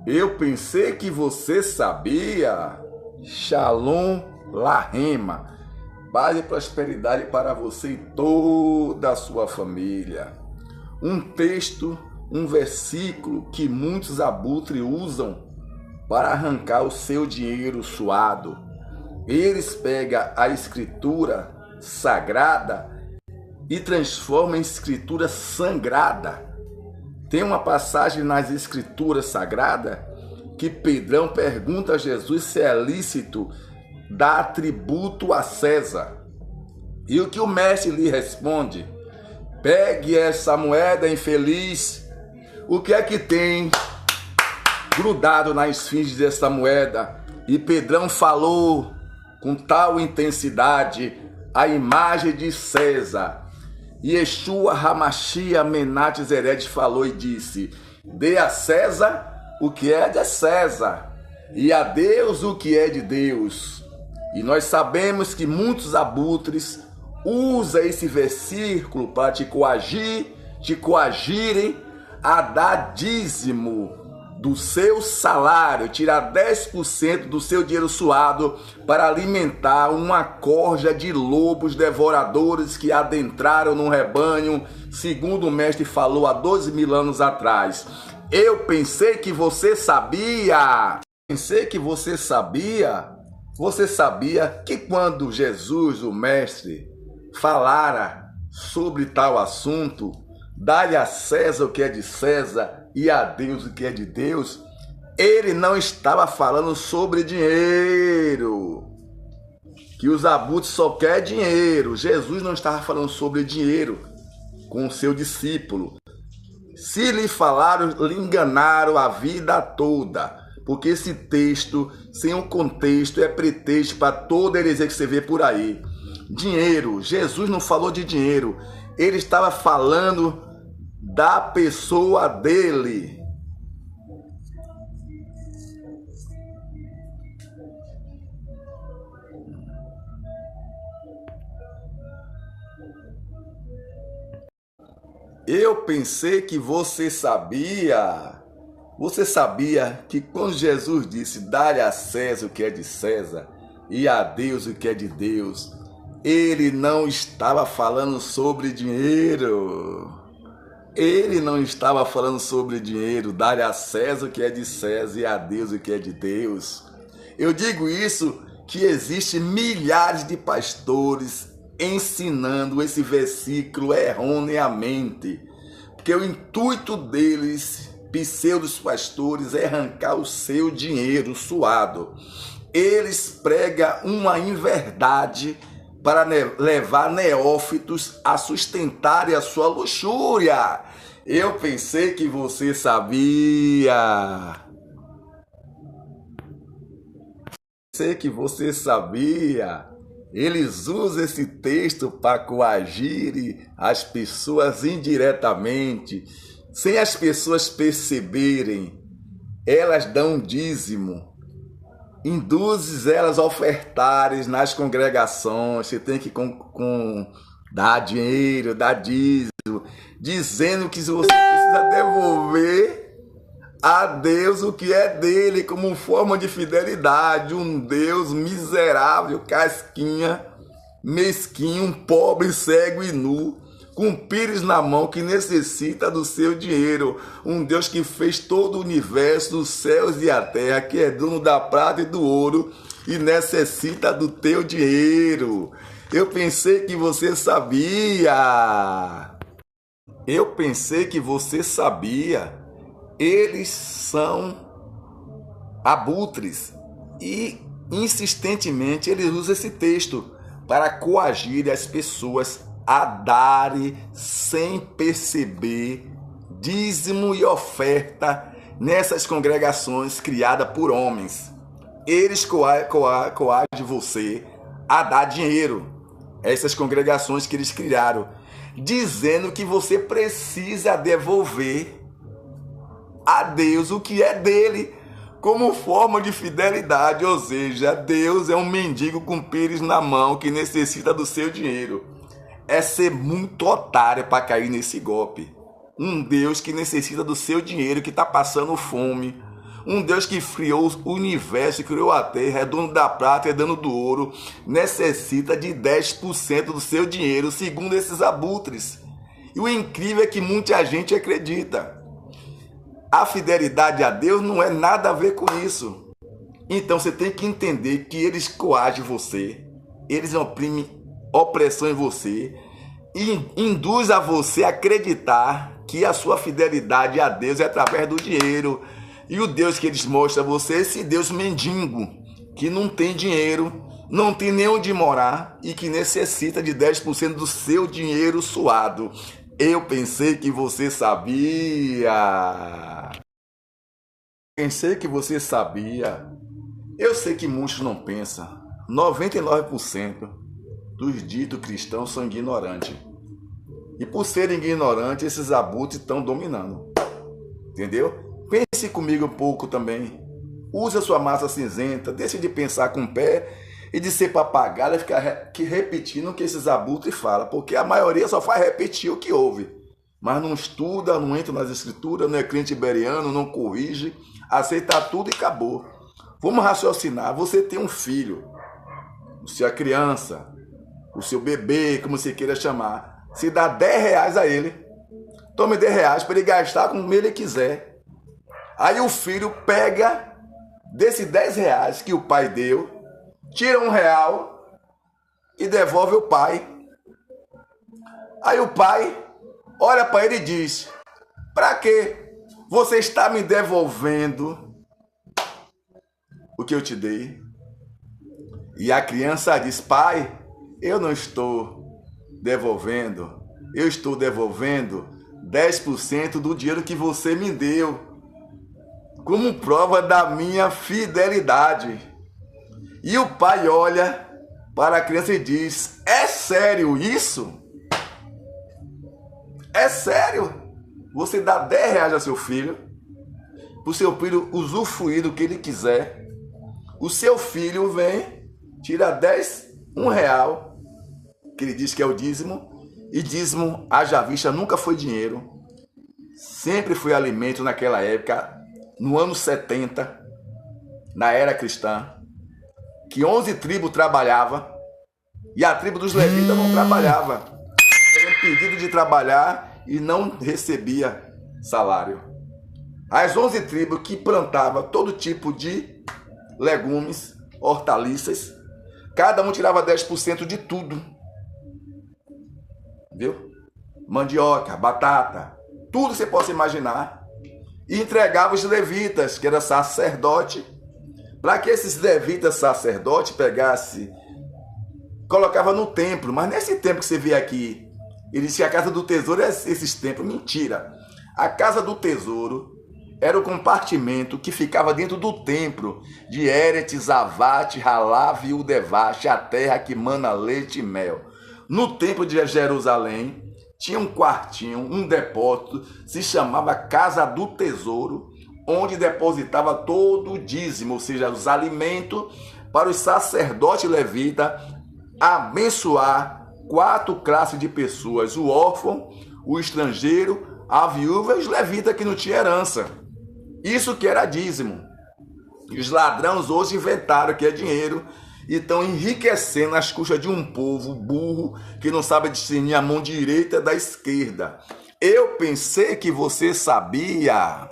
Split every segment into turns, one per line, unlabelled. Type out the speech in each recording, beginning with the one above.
Eu pensei que você sabia. Shalom Lahema. Paz e prosperidade para você e toda a sua família. Um texto, um versículo que muitos abutres usam para arrancar o seu dinheiro suado. Eles pegam a escritura sagrada e transformam em escritura sangrada. Tem uma passagem nas escrituras sagradas que Pedrão pergunta a Jesus se é lícito dar tributo a César. E o que o mestre lhe responde? Pegue essa moeda infeliz. O que é que tem grudado na esfinge dessa moeda? E Pedrão falou com tal intensidade a imagem de César. Yeshua Hamashia Menat Zered falou e disse: dê a César o que é de César e a Deus o que é de Deus. E nós sabemos que muitos abutres usam esse versículo para te coagirem a dar dízimo do seu salário, tirar 10% do seu dinheiro suado para alimentar uma corja de lobos devoradores que adentraram no rebanho, segundo o mestre falou há 12.000 anos atrás. Eu pensei que você sabia. Pensei que você sabia. Você sabia que quando Jesus, o mestre, falara sobre tal assunto, dá-lhe a César o que é de César e a Deus o que é de Deus, ele não estava falando sobre dinheiro, que os abutres só querem dinheiro. Jesus não estava falando sobre dinheiro com o seu discípulo. Se lhe falaram, lhe enganaram a vida toda, porque esse texto, sem um contexto, é pretexto para toda heresia que você vê por aí. Dinheiro, Jesus não falou de dinheiro, ele estava falando da pessoa dele. Eu pensei que você sabia. Você sabia que quando Jesus disse dá-lhe a César o que é de César e a Deus o que é de Deus, ele não estava falando sobre dinheiro. Ele não estava falando sobre dinheiro, dar a César o que é de César e a Deus o que é de Deus. Eu digo isso que existem milhares de pastores ensinando esse versículo erroneamente, porque o intuito deles, pseudos pastores, é arrancar o seu dinheiro suado. Eles pregam uma inverdade para levar neófitos a sustentarem a sua luxúria. Eu pensei que você sabia. Pensei que você sabia. Eles usam esse texto para coagir as pessoas indiretamente, sem as pessoas perceberem. Elas dão dízimo. Induzes elas a ofertarem nas congregações. Você tem que dar dinheiro, dar dízimo, dizendo que você precisa devolver a Deus o que é dele, como forma de fidelidade. Um Deus miserável, casquinha, mesquinho, pobre, cego e nu, com pires na mão, que necessita do seu dinheiro. Um Deus que fez todo o universo, os céus e a terra, que é dono da prata e do ouro e necessita do teu dinheiro. Eu pensei que você sabia. Eu pensei que você sabia. Eles são abutres e insistentemente eles usam esse texto para coagir as pessoas a darem sem perceber dízimo e oferta nessas congregações criadas por homens. Eles coagem você a dar dinheiro a essas congregações que eles criaram, dizendo que você precisa devolver a Deus o que é dele, como forma de fidelidade. Ou seja, Deus é um mendigo com pires na mão que necessita do seu dinheiro. É ser muito otário para cair nesse golpe. Um Deus que necessita do seu dinheiro, que está passando fome. Um Deus que criou o universo, criou a terra, é dono da prata, é dono do ouro, necessita de 10% do seu dinheiro, segundo esses abutres. E o incrível é que muita gente acredita. A fidelidade a Deus não é nada a ver com isso. Então você tem que entender que eles coagem você, eles oprimem opressão em você e induz a você a acreditar que a sua fidelidade a Deus é através do dinheiro. E o Deus que eles mostram a você é esse Deus mendigo, que não tem dinheiro, não tem nem onde morar e que necessita de 10% do seu dinheiro suado. Eu pensei que você sabia. Pensei que você sabia. Eu sei que muitos não pensam. 99% dos ditos cristãos são ignorantes. E por serem ignorantes, esses abutres estão dominando. Entendeu? Pense comigo um pouco também. Use a sua massa cinzenta. Deixe de pensar com o pé e de ser papagaio e ficar repetindo o que esses abutres falam. Porque a maioria só faz repetir o que ouve. Mas não estuda, não entra nas escrituras, não é crente iberiano, não corrige, aceita tudo e acabou. Vamos raciocinar. Você tem um filho, sua criança, o seu bebê, como você queira chamar. Se dá 10 reais a ele, tome 10 reais para ele gastar como ele quiser. Aí o filho pega desses 10 reais que o pai deu, tira R$1 e devolve o pai. Aí o pai olha para ele e diz: para que você está me devolvendo o que eu te dei? E a criança diz: pai, eu não estou devolvendo, eu estou devolvendo 10% do dinheiro que você me deu, como prova da minha fidelidade. E o pai olha para a criança e diz: é sério isso? É sério? Você dá 10 reais a seu filho, para o seu filho usufruir do que ele quiser. O seu filho vem, tira R$1, que ele diz que é o dízimo, e dízimo, haja vista, nunca foi dinheiro. Sempre foi alimento naquela época. No ano 70, na era cristã, que 11 tribos trabalhavam e a tribo dos levitas não trabalhava. Era impedido de trabalhar e não recebia salário. As 11 tribos que plantavam todo tipo de legumes, hortaliças, cada um tirava 10% de tudo. Viu? Mandioca, batata, tudo você possa imaginar. E entregava os levitas, que era sacerdote, para que esses levitas sacerdotes pegassem, colocava no templo. Mas nesse templo que você vê aqui, ele disse que a casa do tesouro é esses templos. Mentira! A casa do tesouro era o compartimento que ficava dentro do templo de Eretz, Zavate, Halav e Udevash, a terra que mana leite e mel. No templo de Jerusalém, tinha um quartinho, um depósito, se chamava Casa do Tesouro, onde depositava todo o dízimo, ou seja, os alimentos, para os sacerdotes levitas abençoar 4 classes de pessoas: o órfão, o estrangeiro, a viúva e os levitas que não tinham herança. Isso que era dízimo. E os ladrões hoje inventaram que é dinheiro e estão enriquecendo às custas de um povo burro que não sabe discernir a mão direita da esquerda. Eu pensei que você sabia.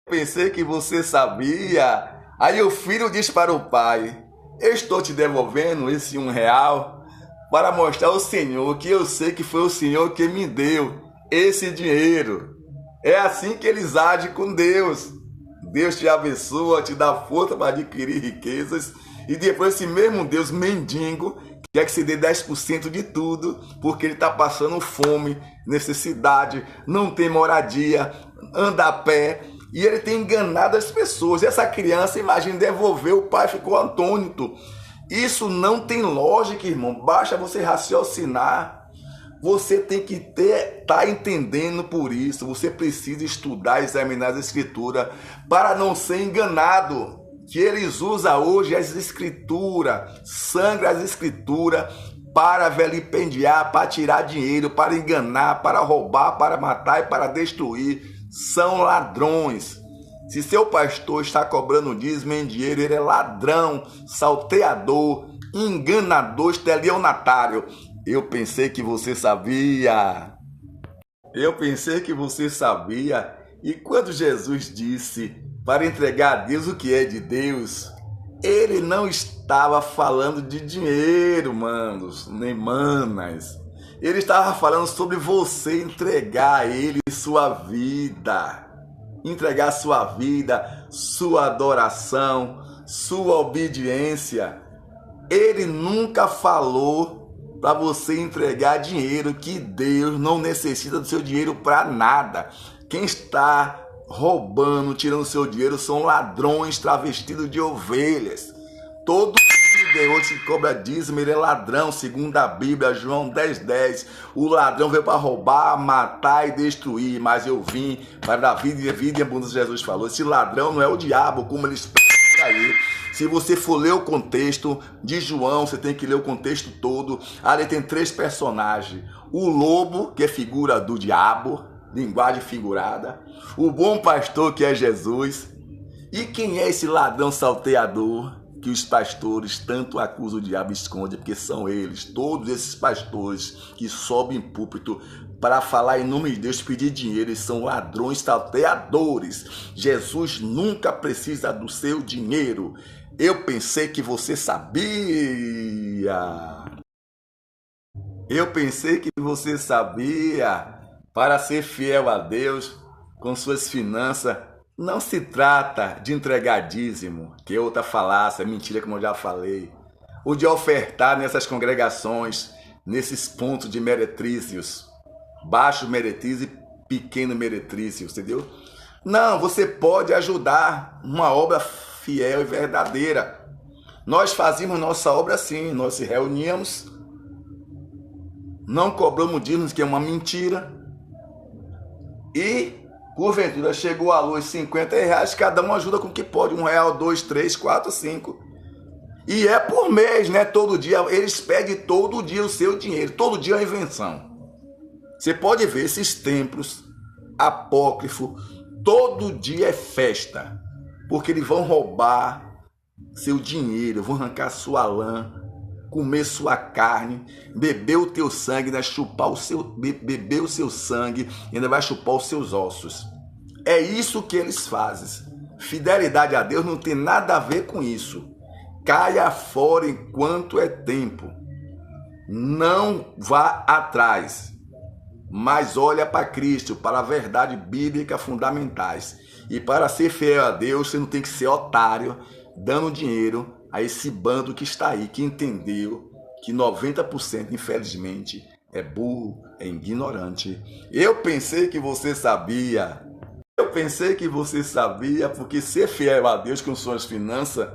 Pensei que você sabia. Aí o filho diz para o pai: eu estou te devolvendo esse R$1 para mostrar ao Senhor que eu sei que foi o Senhor que me deu esse dinheiro. É assim que eles agem com Deus. Deus te abençoa, te dá força para adquirir riquezas. E depois esse mesmo Deus mendigo quer que se dê 10% de tudo, porque ele está passando fome, necessidade, não tem moradia, anda a pé, e ele tem enganado as pessoas. E essa criança, imagina, devolveu, o pai ficou atônito. Isso não tem lógica, irmão. Basta você raciocinar. Você tem que estar entendendo por isso. Você precisa estudar, examinar as escrituras para não ser enganado. Que eles usam hoje as escrituras, sangra as escrituras, para vilipendiar, para tirar dinheiro, para enganar, para roubar, para matar e para destruir. São ladrões. Se seu pastor está cobrando dízimo em dinheiro, ele é ladrão, salteador, enganador, estelionatário. Eu pensei que você sabia. Eu pensei que você sabia. E quando Jesus disse para entregar a Deus o que é de Deus, ele não estava falando de dinheiro, manos, nem manas. Ele estava falando sobre você entregar a ele sua vida. Entregar sua vida, sua adoração, sua obediência. Ele nunca falou para você entregar dinheiro, que Deus não necessita do seu dinheiro para nada. Quem está roubando, tirando seu dinheiro, são ladrões travestidos de ovelhas. Todo Deus que cobra dízimo, ele é ladrão, segundo a Bíblia, João 10:10. O ladrão veio para roubar, matar e destruir, mas eu vim para dar vida e abundância. Jesus falou. Esse ladrão não é o diabo, como eles pensam aí. Se você for ler o contexto de João, você tem que ler o contexto todo. Ali tem 3 personagens. O lobo, que é figura do diabo, linguagem figurada. O bom pastor, que é Jesus. E quem é esse ladrão salteador que os pastores tanto acusam o diabo e escondem? Porque são eles, todos esses pastores que sobem em púlpito para falar em nome de Deus, pedir dinheiro, eles são ladrões salteadores. Jesus nunca precisa do seu dinheiro. Eu pensei que você sabia. Eu pensei que você sabia. Para ser fiel a Deus com suas finanças, não se trata de entregar dízimo, que é outra falácia, mentira, como eu já falei, ou de ofertar nessas congregações, nesses pontos de meretrícios, baixo meretrício e pequeno meretrício, entendeu? Não, você pode ajudar uma obra fiel e verdadeira. Nós fazíamos nossa obra assim, nós se reuníamos, não cobramos dízimos, que é uma mentira, e porventura chegou a luz R$50, cada um ajuda com o que pode, R$1, 2, 3, 4, 5. E é por mês, né? Todo dia, eles pedem todo dia o seu dinheiro, todo dia é uma invenção. Você pode ver esses templos apócrifos, todo dia é festa, porque eles vão roubar seu dinheiro, vão arrancar sua lã, comer sua carne, beber o teu sangue, né? Beber o seu sangue e ainda vai chupar os seus ossos. É isso que eles fazem. Fidelidade a Deus não tem nada a ver com isso. Caia fora enquanto é tempo. Não vá atrás, mas olha para Cristo, para a verdade bíblica fundamentais. E para ser fiel a Deus, você não tem que ser otário, dando dinheiro a esse bando que está aí, que entendeu que 90%, infelizmente, é burro, é ignorante. Eu pensei que você sabia. Eu pensei que você sabia, porque ser fiel a Deus com suas finanças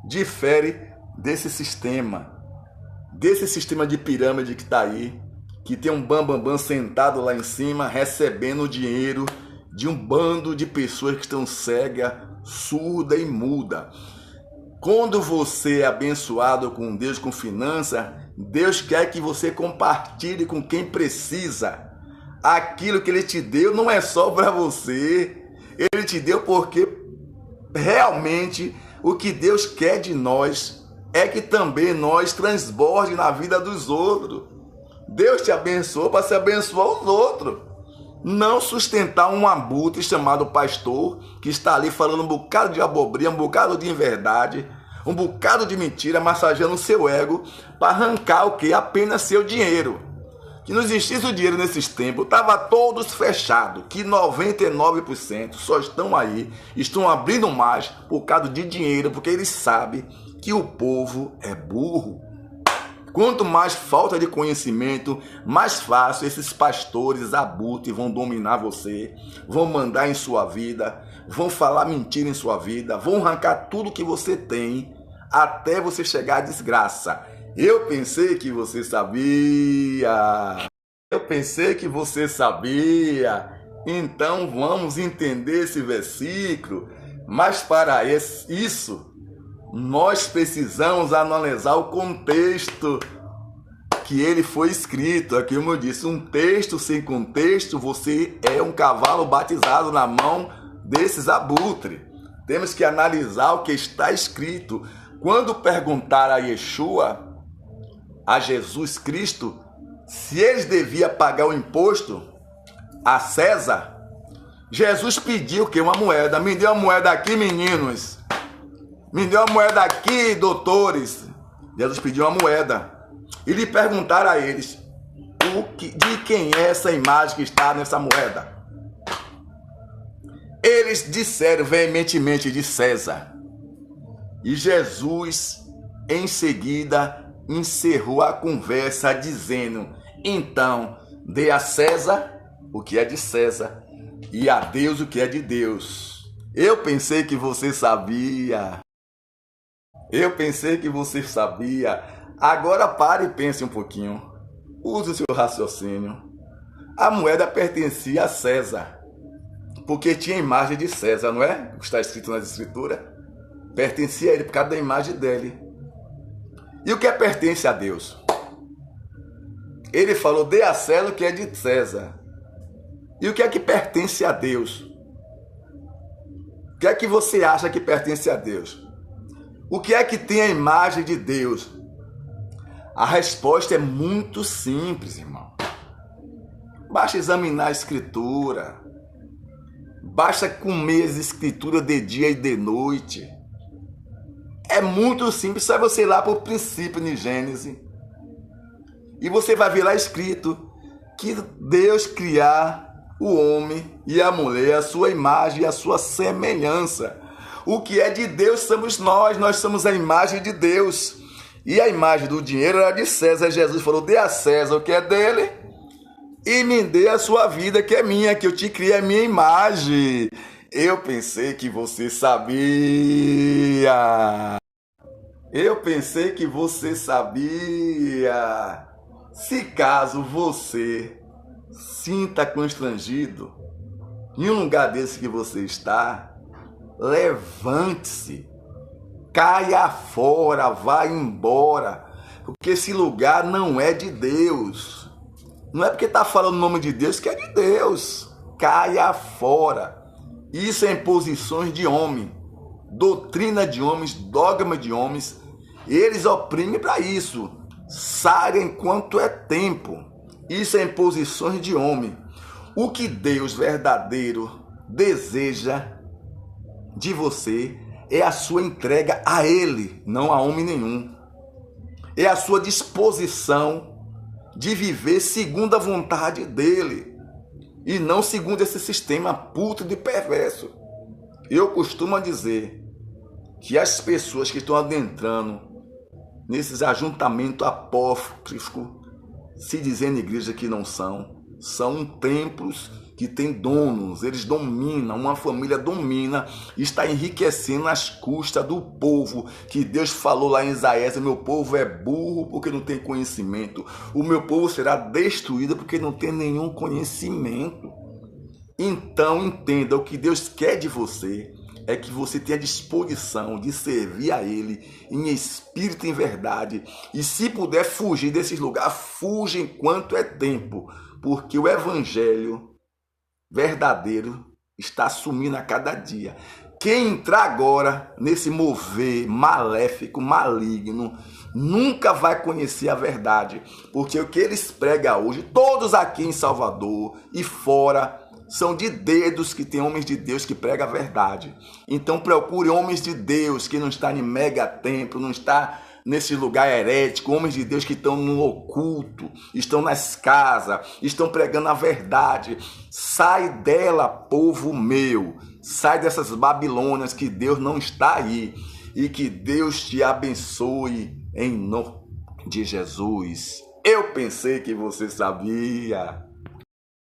difere desse sistema de pirâmide que está aí, que tem um bambambam sentado lá em cima, recebendo o dinheiro de um bando de pessoas que estão cegas, surda e muda. Quando você é abençoado com Deus, com finança, Deus quer que você compartilhe com quem precisa. Aquilo que Ele te deu não é só para você. Ele te deu porque realmente o que Deus quer de nós é que também nós transborde na vida dos outros. Deus te abençoou para se abençoar os outros. Não sustentar um abutre chamado pastor, que está ali falando um bocado de abobrinha, um bocado de inverdade, um bocado de mentira, massageando o seu ego, para arrancar o que? Apenas seu dinheiro. Que não existisse o dinheiro nesses tempos, estava todos fechados, que 99% só estão aí, estão abrindo mais por causa de dinheiro, porque eles sabem que o povo é burro. Quanto mais falta de conhecimento, mais fácil esses pastores abutres vão dominar você, vão mandar em sua vida, vão falar mentira em sua vida, vão arrancar tudo que você tem até você chegar à desgraça. Eu pensei que você sabia. Eu pensei que você sabia. Então vamos entender esse versículo. Mas para isso, nós precisamos analisar o contexto que ele foi escrito. Aqui, como eu disse, um texto sem contexto, você é um cavalo batizado na mão desses abutres. Temos que analisar o que está escrito. Quando perguntar a Yeshua, a Jesus Cristo, se eles deviam pagar o imposto a César, Jesus pediu que uma moeda. Me dê uma moeda aqui, meninos. Me dê uma moeda aqui, doutores. Jesus pediu uma moeda. E lhe perguntaram a eles, de quem é essa imagem que está nessa moeda? Eles disseram veementemente de César. E Jesus, em seguida, encerrou a conversa dizendo, então, dê a César o que é de César e a Deus o que é de Deus. Eu pensei que você sabia. Eu pensei que você sabia. Agora pare e pense um pouquinho. Use o seu raciocínio. A moeda pertencia a César, porque tinha a imagem de César, não é? Está escrito nas escrituras. Pertencia a ele por causa da imagem dele. E o que pertence a Deus? Ele falou, dê a César o que é de César. E o que é que pertence a Deus? O que é que você acha que pertence a Deus? O que é que tem a imagem de Deus? A resposta é muito simples, irmão. Basta examinar a escritura. Basta comer as escrituras de dia e de noite. É muito simples, só você ir lá para o princípio de Gênesis. E você vai ver lá escrito que Deus criar o homem e a mulher, a sua imagem e a sua semelhança. O que é de Deus somos nós somos a imagem de Deus. E a imagem do dinheiro era de César. Jesus falou, dê a César o que é dele e me dê a sua vida que é minha, que eu te criei a minha imagem. Eu pensei que você sabia. Eu pensei que você sabia. Se caso você sinta constrangido em um lugar desse que você está, levante-se, caia fora, vá embora, porque esse lugar não é de Deus. Não é porque está falando o nome de Deus que é de Deus. Caia fora. Isso é imposições de homem, doutrina de homens, dogma de homens. Eles oprimem para isso. Saia enquanto é tempo. Isso é imposições de homem. O que Deus verdadeiro deseja de você é a sua entrega a Ele, não a homem nenhum. É a sua disposição de viver segundo a vontade dEle e não segundo esse sistema puto e perverso. Eu costumo dizer que as pessoas que estão adentrando nesses ajuntamentos apócrifos, se dizendo igreja que não são templos que têm donos, eles dominam, uma família domina, está enriquecendo às custas do povo, que Deus falou lá em Isaías, meu povo é burro porque não tem conhecimento, o meu povo será destruído porque não tem nenhum conhecimento. Então entenda, o que Deus quer de você é que você tenha disposição de servir a Ele em espírito e em verdade, e se puder fugir desses lugares, fuja enquanto é tempo, porque o evangelho verdadeiro está sumindo a cada dia. Quem entrar agora nesse mover maléfico, maligno, nunca vai conhecer a verdade, porque o que eles pregam hoje, todos aqui em Salvador e fora, são de dedos que tem homens de Deus que pregam a verdade. Então procure homens de Deus que não estão em mega templo, não está nesse lugar herético, homens de Deus que estão no oculto, estão nas casas, estão pregando a verdade. Sai dela, povo meu, sai dessas Babilônias, que Deus não está aí, e que Deus te abençoe em nome de Jesus. Eu pensei que você sabia.